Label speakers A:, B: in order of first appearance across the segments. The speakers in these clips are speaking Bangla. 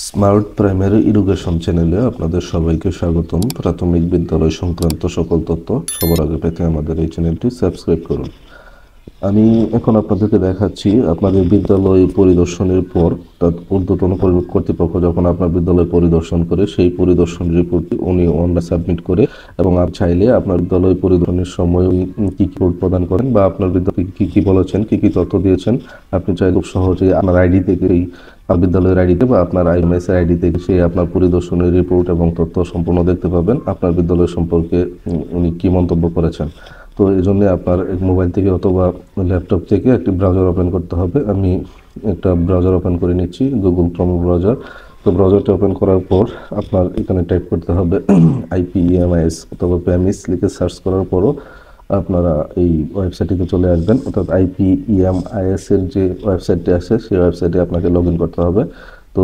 A: স্মার্ট প্রাইমারি এডুকেশন চ্যানেলে আপনাদের সবাইকে স্বাগতম। প্রাথমিক বিদ্যালয় সংক্রান্ত সকল তথ্য সবার আগে পেতে আমাদের এই চ্যানেলটি সাবস্ক্রাইব করুন। আমি এখন আপনাদেরকে দেখাচ্ছি আপনাদের বিদ্যালয় পরিদর্শনের পর তার ঊর্ধ্বতন কর্তৃপক্ষ যখন আপনার বিদ্যালয় পরিদর্শন করে সেই পরিদর্শন রিপোর্টটি উনি অনলাইনে সাবমিট করে এবং আপনি চাইলে আপনার বিদ্যালয় পরিদর্শনের সময় কি কি রিপোর্ট প্রদান করেন বা আপনার বিদ্যালয়ে কি কি বলেছেন, কি কি তথ্য দিয়েছেন, আপনি চাইলে খুব সহজেই আপনার আইডি থেকে বিদ্যালয়ের আইডিতে বা আপনার আইএমএস এর আইডি থেকে সে আপনার পরিদর্শনের রিপোর্ট এবং তথ্য সম্পূর্ণ দেখতে পাবেন আপনার বিদ্যালয় সম্পর্কে উনি কি মন্তব্য করেছেন। তো এই জন্য আপনার মোবাইল থেকে অথবা ল্যাপটপ থেকে একটি ব্রাউজার ওপেন করতে হবে। আমি একটা ব্রাউজার ওপেন করে নিচ্ছি, গুগল ক্রোম ব্রাউজার। তো ব্রাউজারটা ওপেন করার পর আপনার এখানে টাইপ করতে হবে IPEMIS অথবা প্যামিস লিখে সার্চ করার পরও আপনারা এই ওয়েবসাইটটিতে চলে আসবেন। অর্থাৎ IPEMIS এর যে ওয়েবসাইটটি আছে সেই ওয়েবসাইটে আপনাকে লগ ইন করতে হবে। তো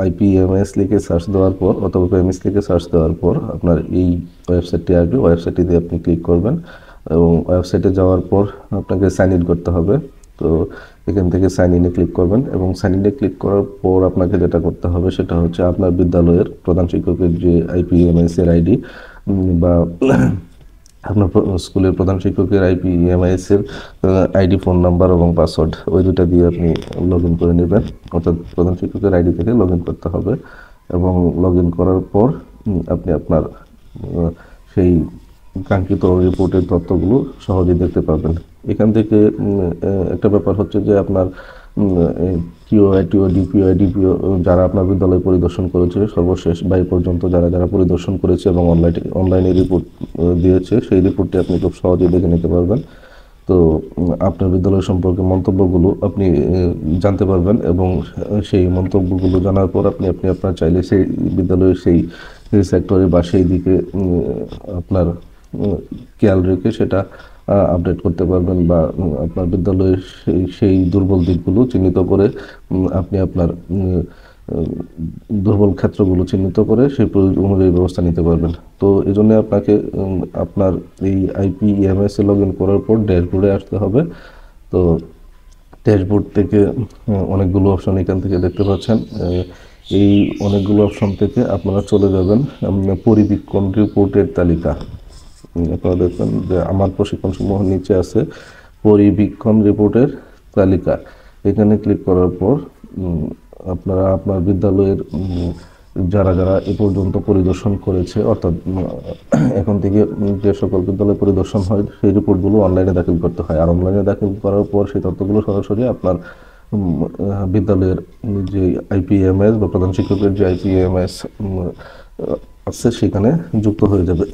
A: IPEMIS লিখে সার্চ দেওয়ার পর অথবা প্যামিস লিখে সার্চ দেওয়ার পর আপনার এই ওয়েবসাইটটি আসবে। ওয়েবসাইটটিতে আপনি ক্লিক করবেন এবং ওয়েবসাইটে যাওয়ার পর আপনাকে সাইন ইন করতে হবে। তো এখান থেকে সাইন ইনে ক্লিক করবেন এবং সাইন ইনে ক্লিক করার পর আপনাকে যেটা করতে হবে সেটা হচ্ছে আপনার বিদ্যালয়ের প্রধান শিক্ষকের যে IPEMIS এর আইডি বা আপনার স্কুলের প্রধান শিক্ষকের IPEMIS এর আইডি, ফোন নাম্বার এবং পাসওয়ার্ড ওই দুটা দিয়ে আপনি লগ ইন করে নেবেন। অর্থাৎ প্রধান শিক্ষকের আইডি থেকে লগ ইন করতে হবে এবং লগ ইন করার পর আপনি আপনার সেই কাঙ্ক্ষিত রিপোর্টের তথ্যগুলো সহজেই দেখতে পাবেন। এখান থেকে একটা ব্যাপার হচ্ছে যে আপনার DPO যারা আপনার বিদ্যালয় পরিদর্শন করেছে সর্বশেষ বা এই পর্যন্ত যারা যারা পরিদর্শন করেছে এবং অনলাইনে রিপোর্ট দিয়েছে সেই রিপোর্টটি আপনি খুব সহজেই দেখে নিতে পারবেন। তো আপনার বিদ্যালয় সম্পর্কে মন্তব্যগুলো আপনি জানতে পারবেন এবং সেই মন্তব্যগুলো জানার পর আপনি আপনার চাইলে সেই বিদ্যালয়ের সেই সেক্টরে বা সেই দিকে আপনার খেয়াল রেখে সেটা আপডেট করতে পারবেন বা আপনার বিদ্যালয়ের সেই দুর্বল দিকগুলো চিহ্নিত করে আপনি আপনার দুর্বল ক্ষেত্রগুলো চিহ্নিত করে সেই অনুযায়ী ব্যবস্থা নিতে পারবেন। তো এই জন্য আপনাকে আপনার এই IPEMIS এ লগ ইন করার পর ড্যাশবোর্ডে আসতে হবে। তো ড্যাশবোর্ড থেকে অনেকগুলো অপশন এখান থেকে দেখতে পাচ্ছেন। এই অনেকগুলো অপশন থেকে আপনারা চলে যাবেন পরিবীক্ষণ রিপোর্টের তালিকা। আপনারা দেখবেন যে আমার প্রশিক্ষণ সমূহের নিচে আছে পরিবীক্ষণ রিপোর্টের তালিকা। এখানে ক্লিক করার পর আপনারা আপনার বিদ্যালয়ের যারা যারা এ পর্যন্ত পরিদর্শন করেছে অর্থাৎ এখন থেকে যে সকল বিদ্যালয় পরিদর্শন হয় সেই রিপোর্টগুলো অনলাইনে দাখিল করতে হয়। আর অনলাইনে দাখিল করার পর সেই তথ্যগুলো সরাসরি আপনার বিদ্যালয়ের যে IPEMIS বা প্রধান শিক্ষকের যে IPEMIS আছে সেখানে যুক্ত হয়ে যাবে।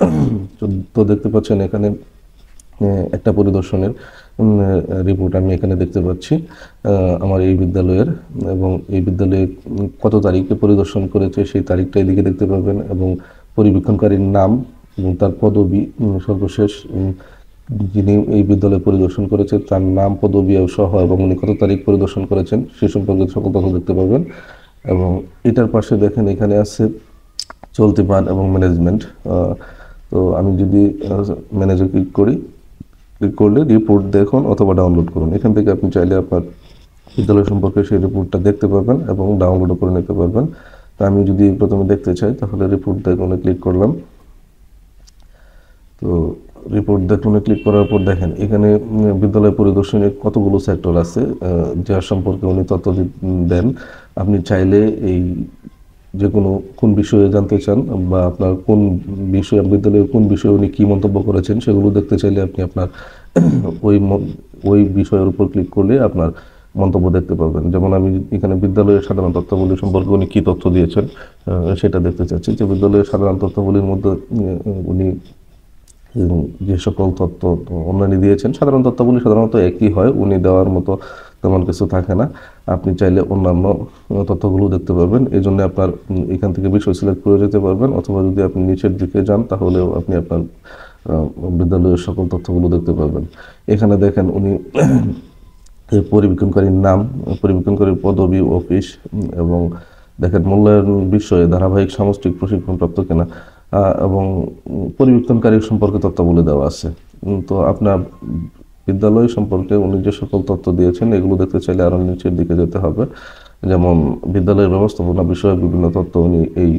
A: তো দেখতে পাচ্ছেন এখানে একটা পরিদর্শনের রিপোর্ট আমি এখানে দেখতে পাচ্ছি আমার এই বিদ্যালয়ের, এবং এই বিদ্যালয়ে কত তারিখে পরিদর্শন করেছে সেই তারিখটা এদিকে দেখতে পাবেন এবং পরিবীক্ষণকারীর নাম এবং তার পদবি, সর্বশেষ যিনি এই বিদ্যালয়ে পরিদর্শন করেছে তার নাম, পদবি সহ এবং উনি কত তারিখ পরিদর্শন করেছেন সে সম্পর্কে সকল তথ্য দেখতে পাবেন। এবং এটার পাশে দেখেন এখানে আছে চলতি মান এবং ম্যানেজমেন্ট। তো আমি যদি ম্যানেজার ক্লিক করলে রিপোর্ট দেখুন অথবা ডাউনলোড করুন। এখান থেকে আপনি চাইলে আপনার বিদ্যালয় সম্পর্কে সেই রিপোর্টটা দেখতে পারবেন এবং ডাউনলোডও করে নিতে পারবেন। তো আমি যদি প্রথমে দেখতে চাই তাহলে রিপোর্ট দেখুনে ক্লিক করলাম। তো রিপোর্ট দেখুনে ক্লিক করার পর দেখেন এখানে বিদ্যালয় পরিদর্শনের কতগুলো সেক্টর আছে যার সম্পর্কে উনি তথ্য দেন। আপনি চাইলে এই যে কোন বিষয়ে জানতে চান বা আপনার কোন বিষয়ে বিদ্যালয়ের কোন বিষয়ে উনি কী মন্তব্য করেছেন সেগুলো দেখতে চাইলে আপনি আপনার ওই বিষয়ের উপর ক্লিক করলে আপনার মন্তব্য দেখতে পাবেন। যেমন আমি এখানে বিদ্যালয়ের সাধারণ তথ্যাবলী সম্পর্কে উনি কী তথ্য দিয়েছেন সেটা দেখতে চাচ্ছি। যে বিদ্যালয়ের সাধারণ তথ্যাবলীর মধ্যে উনি যে সকল তথ্য অনলাইনে দিয়েছেন, সাধারণ তথ্যাবলী সাধারণত একই হয়, উনি দেওয়ার মতো তেমন কিছু থাকে না। আপনি চাইলে অন্যান্য তথ্যগুলো দেখতে পাবেন। এই জন্য আপনার এখান থেকে বিষয় সিলেক্ট করে যেতে পারবেন, অথবা যদি আপনি নিচের দিকে যান তাহলেও আপনি আপনার বিদ্যালয়ের সকল তথ্যগুলো দেখতে পাবেন। এখানে দেখেন উনি পরিবীক্ষণকারীর নাম, পরিবীক্ষণকারীর পদবি, অফিস এবং দেখেন মূল্যায়ন বিষয়ে ধারাবাহিক সামষ্টিক প্রশিক্ষণপ্রাপ্ত কিনা এবং পরিবীক্ষণকারীর সম্পর্কে তথ্যাবলী দেওয়া আছে। তো আপনার বিদ্যালয় সম্পর্কে উনি যে সকল তথ্য দিয়েছেন এগুলো দেখতে চাইলে আরও নিচের দিকে যেতে হবে যেমন বিদ্যালয়ের ব্যবস্থাপনা বিষয়ে বিভিন্ন তথ্য উনি এই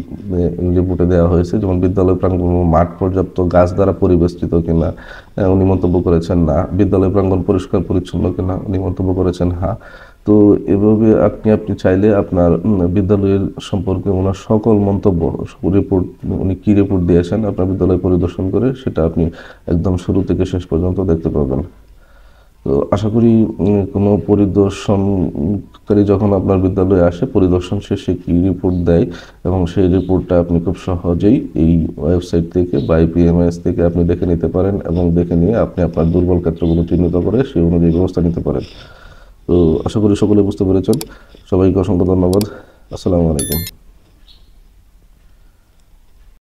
A: রিপোর্টে দেওয়া হয়েছে। যেমন বিদ্যালয় প্রাঙ্গণ মাঠ পর্যাপ্ত গাছ দ্বারা পরিবেষ্টিত কিনা, উনি মন্তব্য করেছেন না। বিদ্যালয় প্রাঙ্গণ পরিষ্কার পরিচ্ছন্ন কিনা, উনি মন্তব্য করেছেন হ্যাঁ। তো এভাবে আপনি চাইলে আপনার বিদ্যালয়ের সম্পর্কে ওনার সকল মন্তব্য রিপোর্ট, উনি কি রিপোর্ট দিয়েছেন আপনার বিদ্যালয় পরিদর্শন করে, সেটা আপনি একদম শুরু থেকে শেষ পর্যন্ত দেখতে পাবেন। তো আশা করি কোনো পরিদর্শনকারী যখন আপনার বিদ্যালয়ে আসে, পরিদর্শন শেষে কি রিপোর্ট দেয় এবং সেই রিপোর্টটা আপনি খুব সহজেই এই ওয়েবসাইট থেকে বা IPMS থেকে আপনি দেখে নিতে পারেন এবং দেখে নিয়ে আপনি আপনার দুর্বল ক্ষেত্রগুলো চিহ্নিত করে সেই অনুযায়ী ব্যবস্থা নিতে পারেন। তো আশা করি সকলে বুঝতে পেরেছেন। সবাইকে অসংখ্য ধন্যবাদ। আসসালামু আলাইকুম।